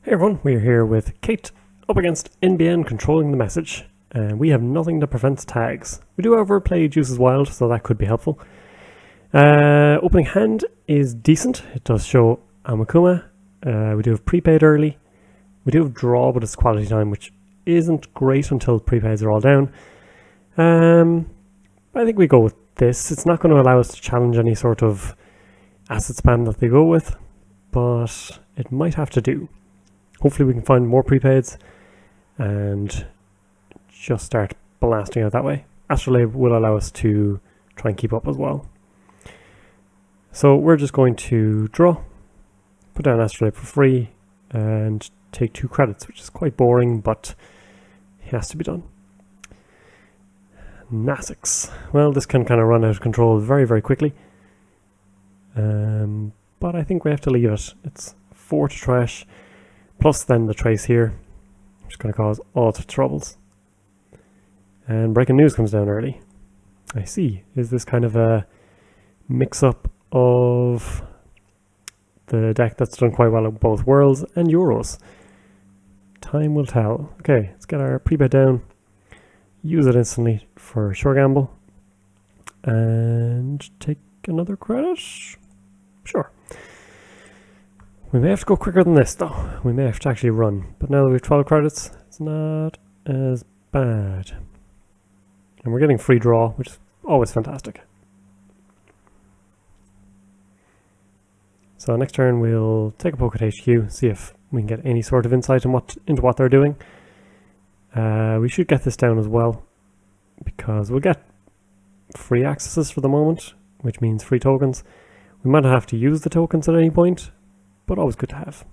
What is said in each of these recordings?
Hey everyone, we're here with Kate up against NBN controlling the message, and we have nothing that prevents tags. We do however play Juices Wild, so that could be helpful. Opening hand is decent. It does show Aumakua. We do have prepaid early. We do have draw, but it's quality time, which isn't great until prepaids are all down. I think we go with this. It's not going to allow us to challenge any sort of asset spam that they go with, but it might have to do. Hopefully we can find more prepaids and just start blasting out that way. Astrolabe will allow us to try and keep up as well. So we're just going to draw, put down Astrolabe for free, and take 2 credits, which is quite boring, but it has to be done. Nassix. Well, this can kind of run out of control very, very quickly. But I think we have to leave it. It's 4 to trash. Plus then the trace here, which is going to cause all the troubles. And breaking news comes down early. I see. Is this kind of a mix-up of the deck that's done quite well at both Worlds and Euros? Time will tell. Okay, let's get our prepaid down. Use it instantly for Sure Gamble. And take another credit? Sure. We may have to go quicker than this though. We may have to actually run. But now that we have 12 credits, it's not as bad. And we're getting free draw, which is always fantastic. So next turn we'll take a poke at HQ, see if we can get any sort of insight into what they're doing. We should get this down as well, because we'll get free accesses for the moment, which means free tokens. We might not have to use the tokens at any point, but always good to have.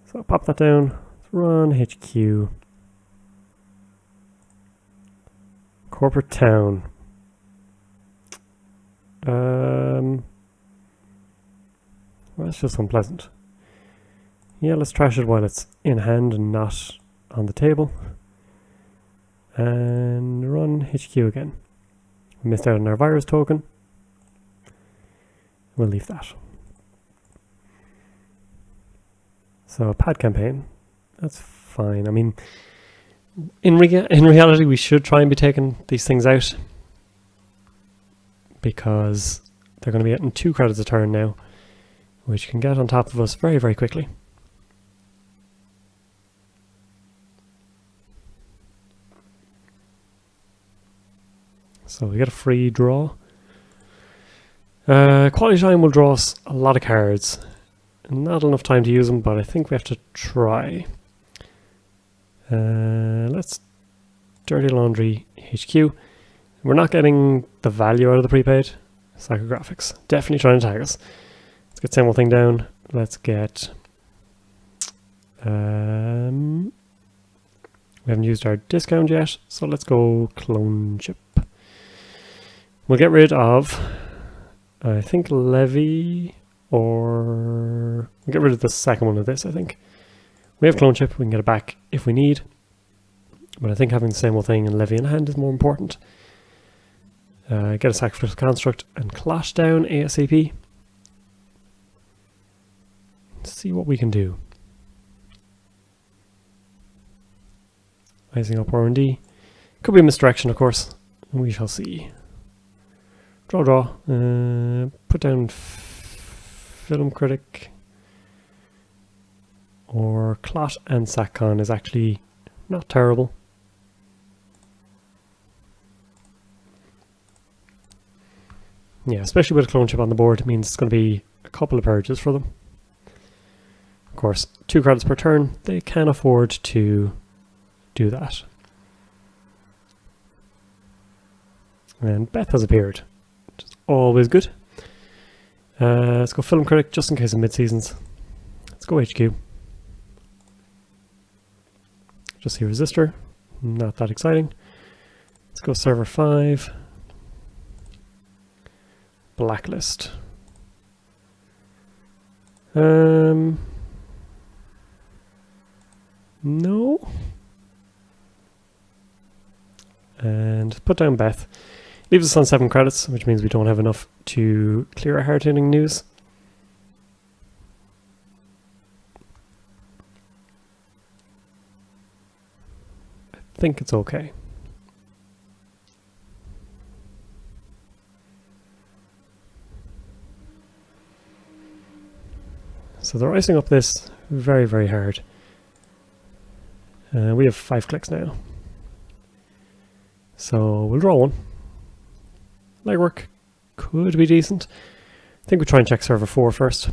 So pop that down, let's run HQ. Corporate Town. Well, that's just unpleasant. Yeah, let's trash it while it's in hand and not on the table. And run HQ again. We missed out on our virus token. We'll leave that. So, pad campaign, that's fine. I mean, in reality, we should try and be taking these things out, because they're going to be getting 2 credits a turn now, which can get on top of us very, very quickly. So we get a free draw. Quality time will draw us a lot of cards. Not enough time to use them, but I think we have to try. Let's Dirty Laundry HQ. We're not getting the value out of the prepaid. Psychographics. Definitely trying to tag us. Let's get same old thing down. Let's get... we haven't used our discount yet, so let's go Clone Chip. We'll get rid of, I think, Levy, or we'll get rid of the second one of this, I think. We have Clone Chip, we can get it back if we need, but I think having the same old thing and Levy in hand is more important. Get a Sacrificial Construct and Clash down ASAP. Let's see what we can do. Rising up R&D. Could be a misdirection, of course. We shall see. Draw. Put down Film Critic. Or Clot and Satcon is actually not terrible. Yeah, especially with a Clone Chip on the board, it means it's going to be a couple of purges for them. Of course, 2 credits per turn, they can afford to do that. And Beth has appeared, which is always good. Let's go Film Critic just in case of mid-seasons. Let's go HQ. Just see Resistor, not that exciting. Let's go Server 5. Blacklist. No. And put down Beth. Leaves us on 7 credits, which means we don't have enough to clear our hard-hitting news. think it's okay. So they're icing up this very, very hard. We have 5 clicks now. So we'll draw one. Legwork could be decent. I think we'll try and check server 4 first.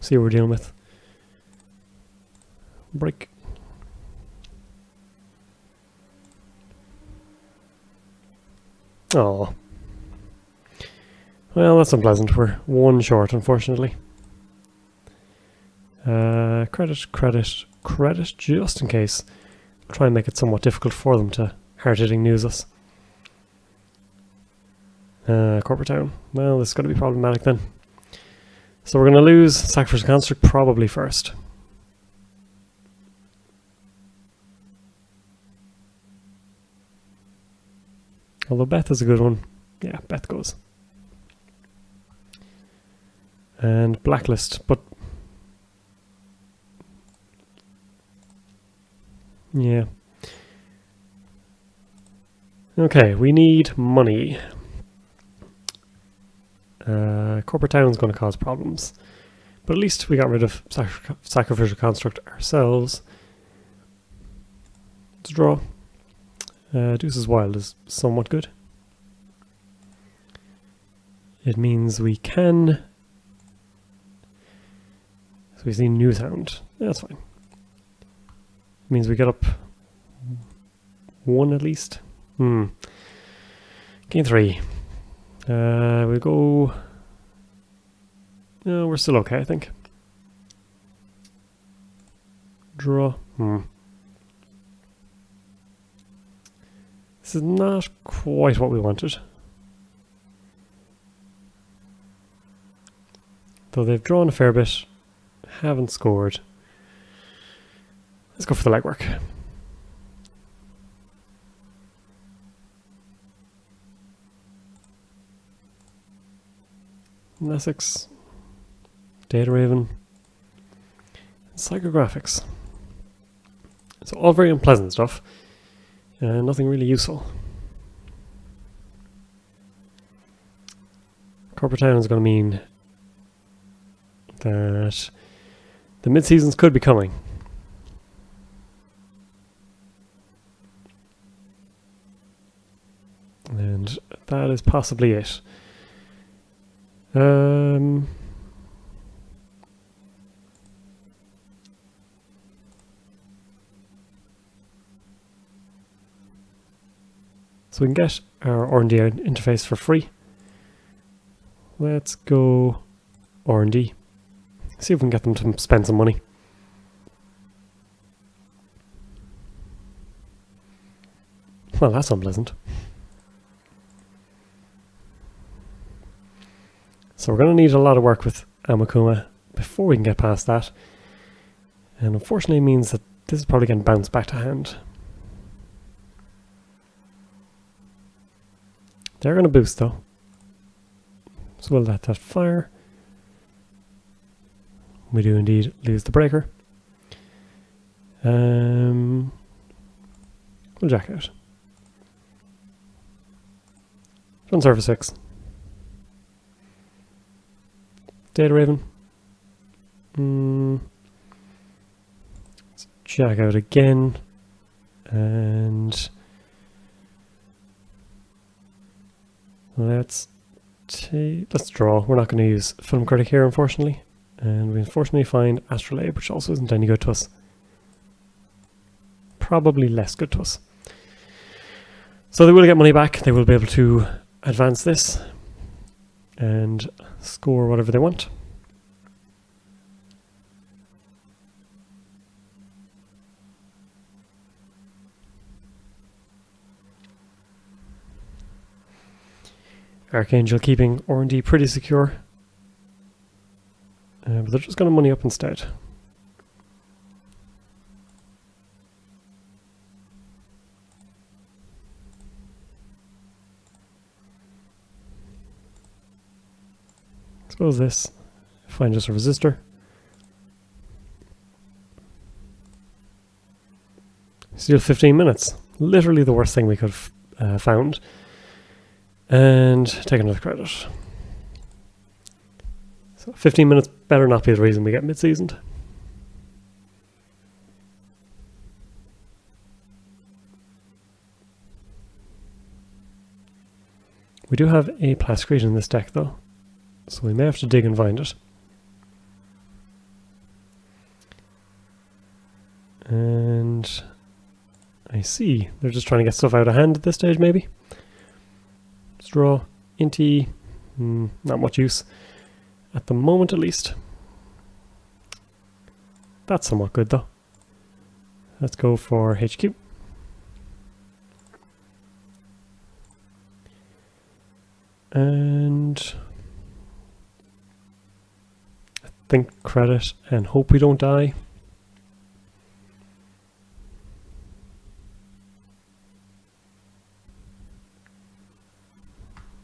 See what we're dealing with. Break. Oh. Well, that's unpleasant. We're 1 short, unfortunately. Credit, just in case. I'll try and make it somewhat difficult for them to hard-hitting news us. Corporate town. Well, this is going to be problematic then. So we're going to lose Sacrificial Construct probably first. Although Beth is a good one. Yeah, Beth goes. And Blacklist, but... yeah. Okay, we need money. Corporate town is going to cause problems. But at least we got rid of Sacrificial Construct ourselves. Let's draw. Deuce's Wild is somewhat good. It means we can... so we see Newsound. Yeah, that's fine. It means we get up 1 at least. Gain 3. We'll go... no, we're still okay, I think. Draw. This is not quite what we wanted. Though they've drawn a fair bit, haven't scored. Let's go for the legwork. Essex, Data Raven, Psychographics. So all very unpleasant stuff, and nothing really useful. Corporate Town is going to mean that the mid-seasons could be coming. And that is possibly it. So we can get our R&D interface for free. Let's go R&D. See if we can get them to spend some money. Well, that's unpleasant. So we're going to need a lot of work with Aumakua before we can get past that. And unfortunately it means that this is probably going to bounce back to hand. They're going to boost though. So we'll let that fire. We do indeed lose the breaker. We'll jack out. Run server 6. Data Raven. Let's jack out again. And let's draw. We're not going to use Film Critic here, unfortunately. And we unfortunately find Astrolabe, which also isn't any good to us. Probably less good to us. So they will get money back. They will be able to advance this and score whatever they want. Archangel keeping R&D pretty secure. But they're just going to money up instead. Suppose this, find just a resistor. Still 15 minutes. Literally the worst thing we could have found. And take another credit. So 15 minutes better not be the reason we get mid-seasoned. We do have a Plascrete in this deck though, so we may have to dig and find it. And I see they're just trying to get stuff out of hand at this stage maybe. Let's draw Inti, not much use at the moment at least. That's somewhat good though. Let's go for HQ. And I think credit and hope we don't die.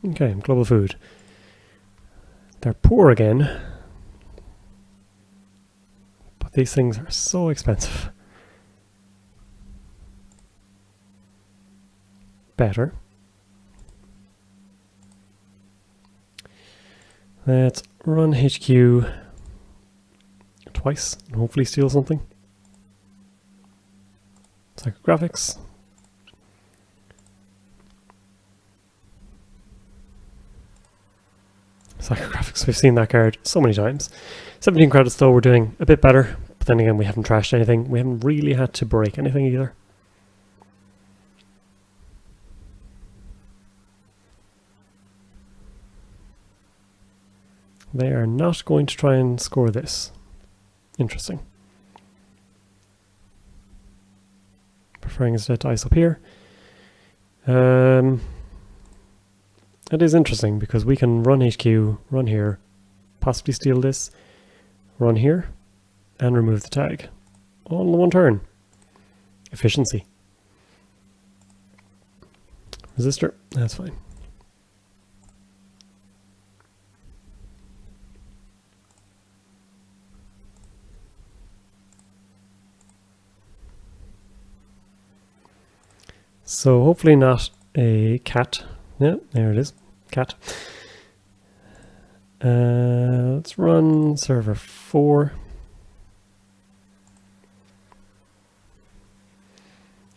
Okay, global food. They're poor again. But these things are so expensive. Better. Let's run HQ twice and hopefully steal something. Psychographics. Psychographics, we've seen that card so many times. 17 credits though, we're doing a bit better. But then again, we haven't trashed anything. We haven't really had to break anything either. They are not going to try and score this. Interesting. Preferring instead to ice up here. It is interesting because we can run HQ, run here, possibly steal this, run here, and remove the tag. All in one turn. Efficiency. Resistor, that's fine. So hopefully not a cat. Yeah, there it is. Cat. Let's run server 4.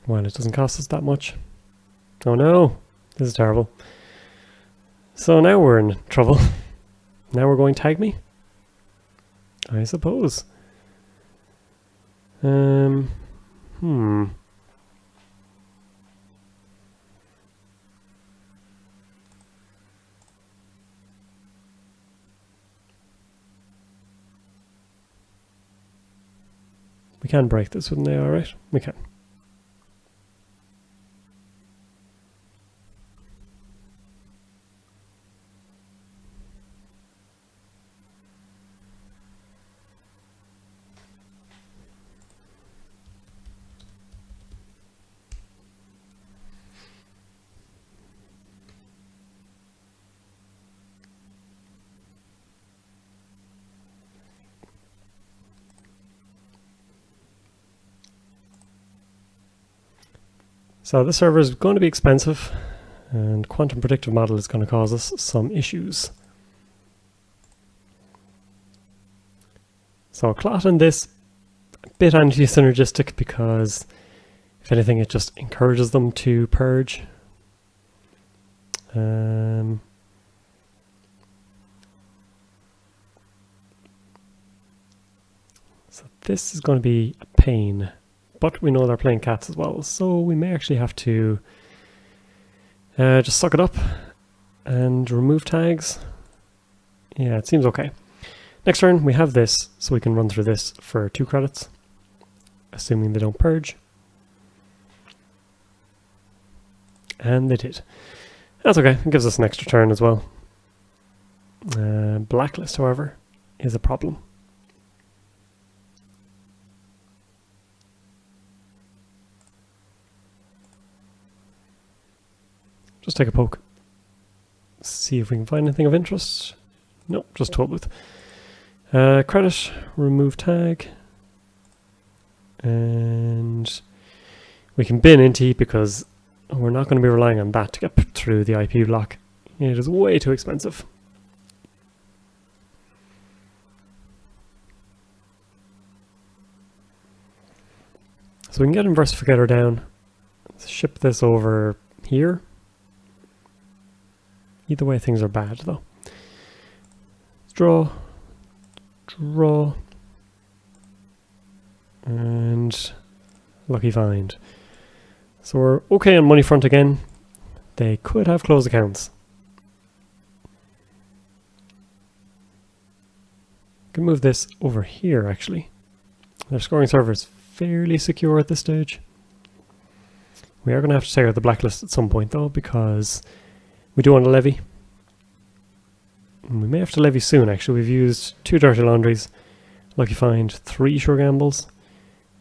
Well, it doesn't cost us that much. Oh no, this is terrible. So now we're in trouble. Now we're going tag me? I suppose. We can break this, wouldn't they? Alright, we can. So this server is going to be expensive, and quantum predictive model is going to cause us some issues. So clot in this, a bit anti-synergistic because if anything it just encourages them to purge. So this is going to be a pain. But we know they're playing cats as well, so we may actually have to just suck it up and remove tags. Yeah, it seems okay. Next turn, we have this, so we can run through this for 2 credits, assuming they don't purge. And they did. That's okay, it gives us an extra turn as well. Blacklist, however, is a problem. Just take a poke. See if we can find anything of interest. Nope, just toll booth. Credit, remove tag. And We can bin into because we're not going to be relying on that to get through the IP block. It is way too expensive. So we can get Inversificator down, ship this over here. Either way things are bad though. Draw, draw, and lucky find. So we're okay on money front again. They could have closed accounts. Can move this over here actually. Their scoring server is fairly secure at this stage. We are going to have to take out the blacklist at some point though, because we do want to levy. And we may have to levy soon actually. We've used 2 dirty laundries, lucky find, 3 sure gambles,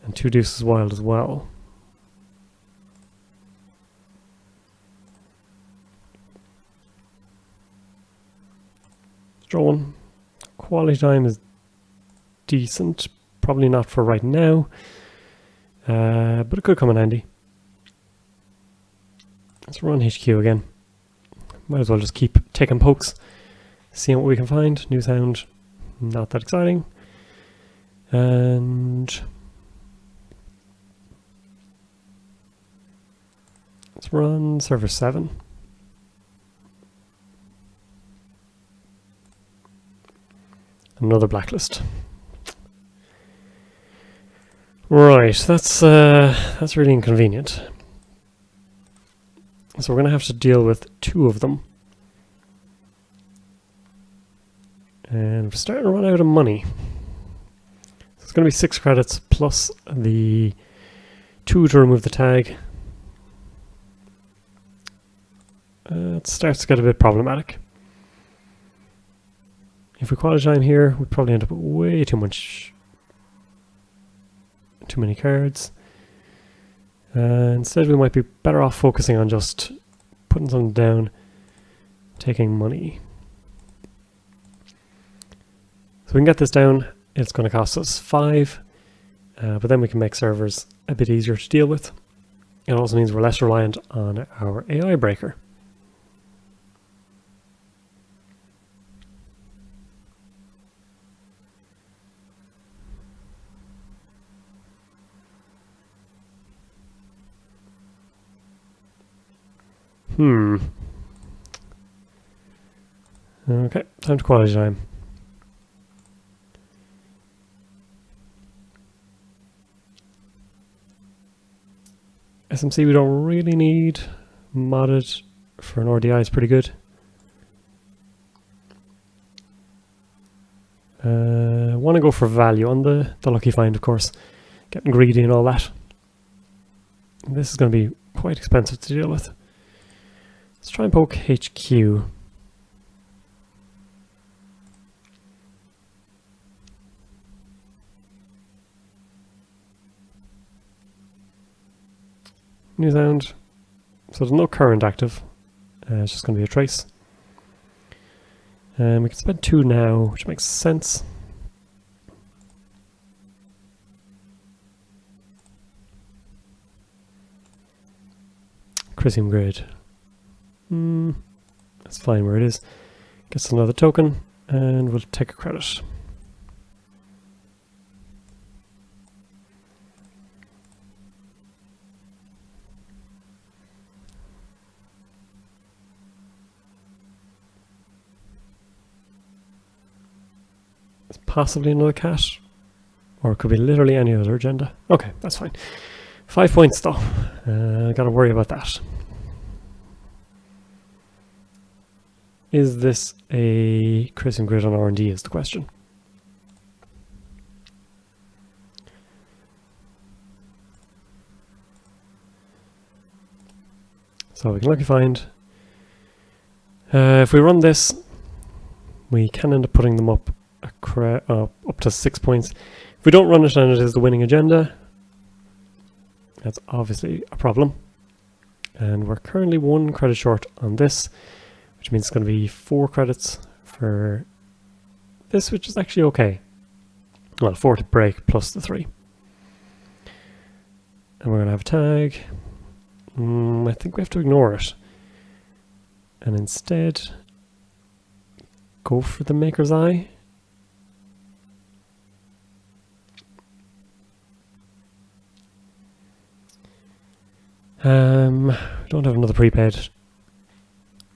and 2 deuces wild as well. Draw one. Quality time is decent. Probably not for right now. But it could come in handy. Let's run HQ again. Might as well just keep taking pokes, seeing what we can find. New sound, not that exciting. And let's run server 7. Another blacklist. Right, that's really inconvenient. So we're going to have to deal with 2 of them. And we're starting to run out of money. So it's going to be 6 credits plus the 2 to remove the tag. It starts to get a bit problematic. If we quality time here, we'd probably end up with way too many cards. Instead we might be better off focusing on just putting something down, taking money. So we can get this down. It's going to cost us 5, but then we can make servers a bit easier to deal with. It also means we're less reliant on our AI breaker. Okay, time to quality time. SMC we don't really need. Modded for an RDI is pretty good. Want to go for value on the lucky find, of course. Getting greedy and all that. This is going to be quite expensive to deal with. Let's try and poke HQ. New sound. So there's no current active. It's just going to be a trace. And we can spend 2 now, which makes sense. Chrysium grid. That's fine where it is. Gets another token, and we'll take a credit. It's possibly another cat, or it could be literally any other agenda. Okay, that's fine. 5 points though. Gotta worry about that. Is this a Chrysium grid on R&D is the question. So we can lucky find. If we run this, we can end up putting them up up to 6 points. If we don't run it and it is the winning agenda, that's obviously a problem. And we're currently 1 credit short on this, which means it's going to be 4 credits for this, which is actually okay. Well, 4 to break plus the 3. And we're going to have a tag. I think we have to ignore it. And instead, go for the maker's eye. We don't have another prepaid.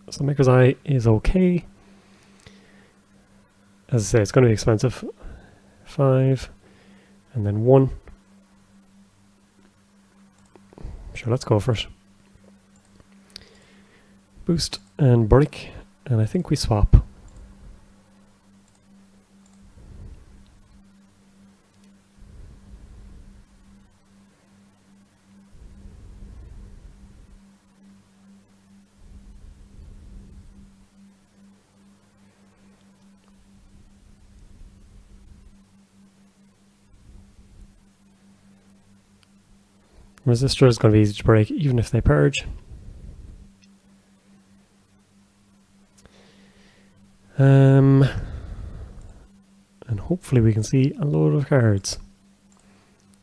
So maker's eye is okay. As I say, it's going to be expensive. 5 and then 1. Sure, let's go for it. Boost and break, and I think we swap. Resistor is going to be easy to break even if they purge. And hopefully we can see a load of cards.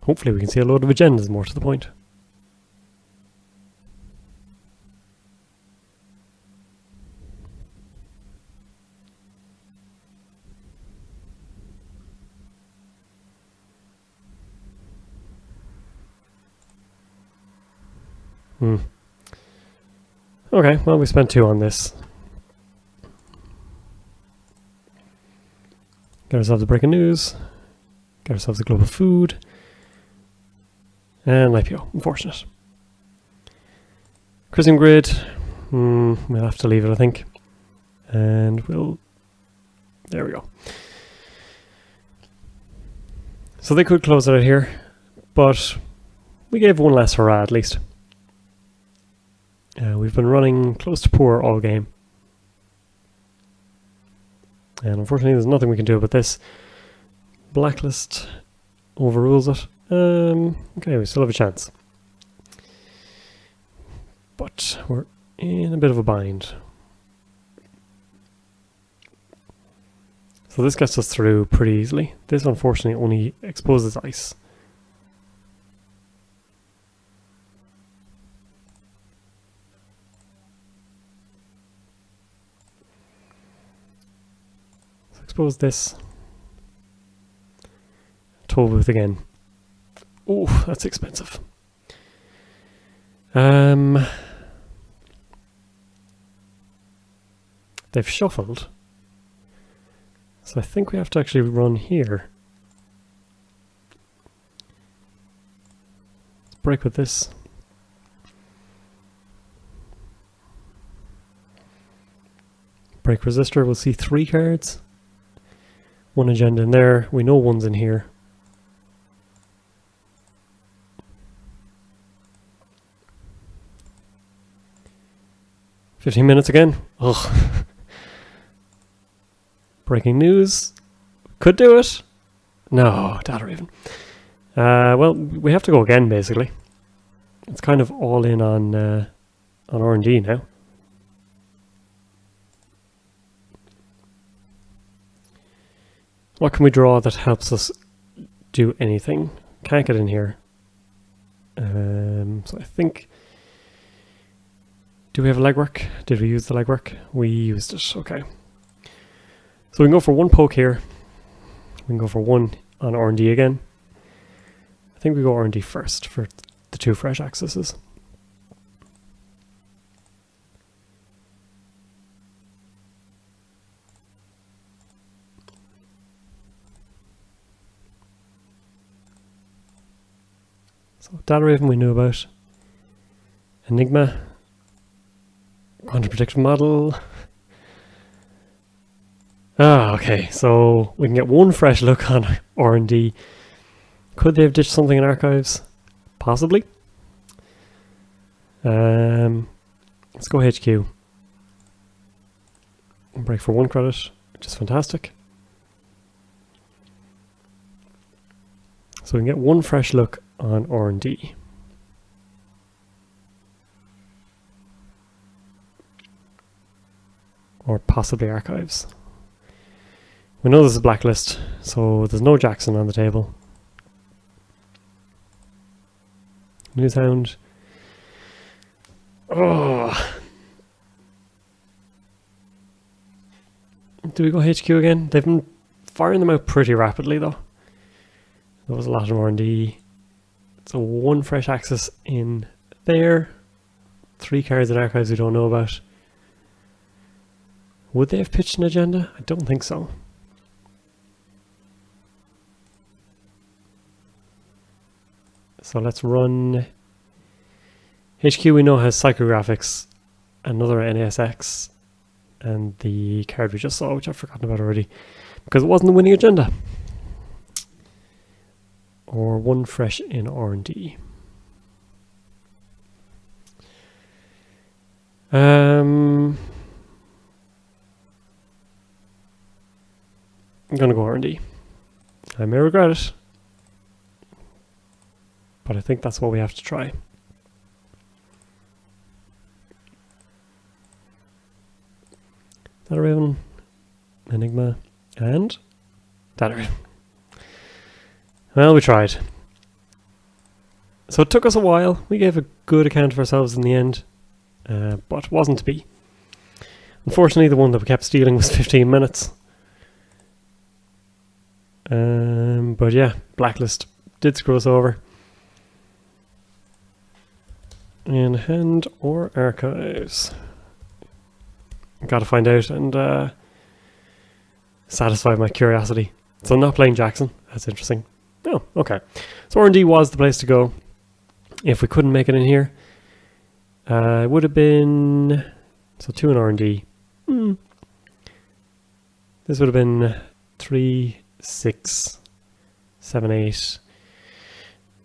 Hopefully we can see a load of agendas, more to the point. Okay, well, we spent 2 on this. Get ourselves a breaking news. Get ourselves a global food. And IPO, unfortunate. Chrism grid. We'll have to leave it, I think. And we'll... There we go. So they could close it out here, but we gave one less hurrah at least. We've been running close to poor all game. And unfortunately there's nothing we can do about this. Blacklist overrules it. Okay, we still have a chance. But we're in a bit of a bind. So this gets us through pretty easily. This unfortunately only exposes ice. Expose this. Toll booth again. Oh, that's expensive. They've shuffled. So I think we have to actually run here. Let's break with this. Break resistor, we'll see 3 cards. 1 agenda in there, we know 1's in here. "15 minutes again? Ugh. Breaking news. Could do it. No, data raven. Well, we have to go again, basically. It's kind of all in on R&D now. What can we draw that helps us do anything? Can't get in here. So I think... Do we have a legwork? Did we use the legwork? We used it, okay. So we can go for 1 poke here. We can go for 1 on R&D again. I think we go R&D first for the 2 fresh accesses. So Data Raven we knew about. Enigma. Quantum predictive model. Okay, so we can get 1 fresh look on R&D. Could they have ditched something in archives? Possibly. Let's go HQ. Break for 1 credit, which is fantastic. So we can get 1 fresh look on R&D. Or possibly archives. We know this is a blacklist, so there's no Jackson on the table. New sound. Oh. Do we go HQ again? They've been firing them out pretty rapidly though. There was a lot of R&D. So 1 fresh access in there. 3 cards in archives we don't know about. Would they have pitched an agenda? I don't think so. So let's run HQ. We know has psychographics, another NASX, and the card we just saw, which I've forgotten about already, because it wasn't the winning agenda. Or 1 fresh in R&D. I'm gonna go R&D. I may regret it, but I think that's what we have to try. Data Raven, Enigma, and Data Raven. Well, we tried. So it took us a while. We gave a good account of ourselves in the end, but wasn't to be. Unfortunately, the one that we kept stealing was 15 minutes. But yeah, Blacklist did screw us over. In hand or archives? Got to find out and satisfy my curiosity. So not playing Jackson. That's interesting. Oh, okay. So R&D was the place to go. If we couldn't make it in here, it would have been... So 2 in R&D. This would have been 3, 6, 7, 8,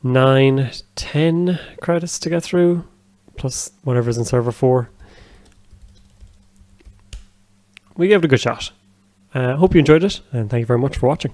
9, 10 credits to get through, plus whatever's in server 4. We gave it a good shot. Hope you enjoyed it, and thank you very much for watching.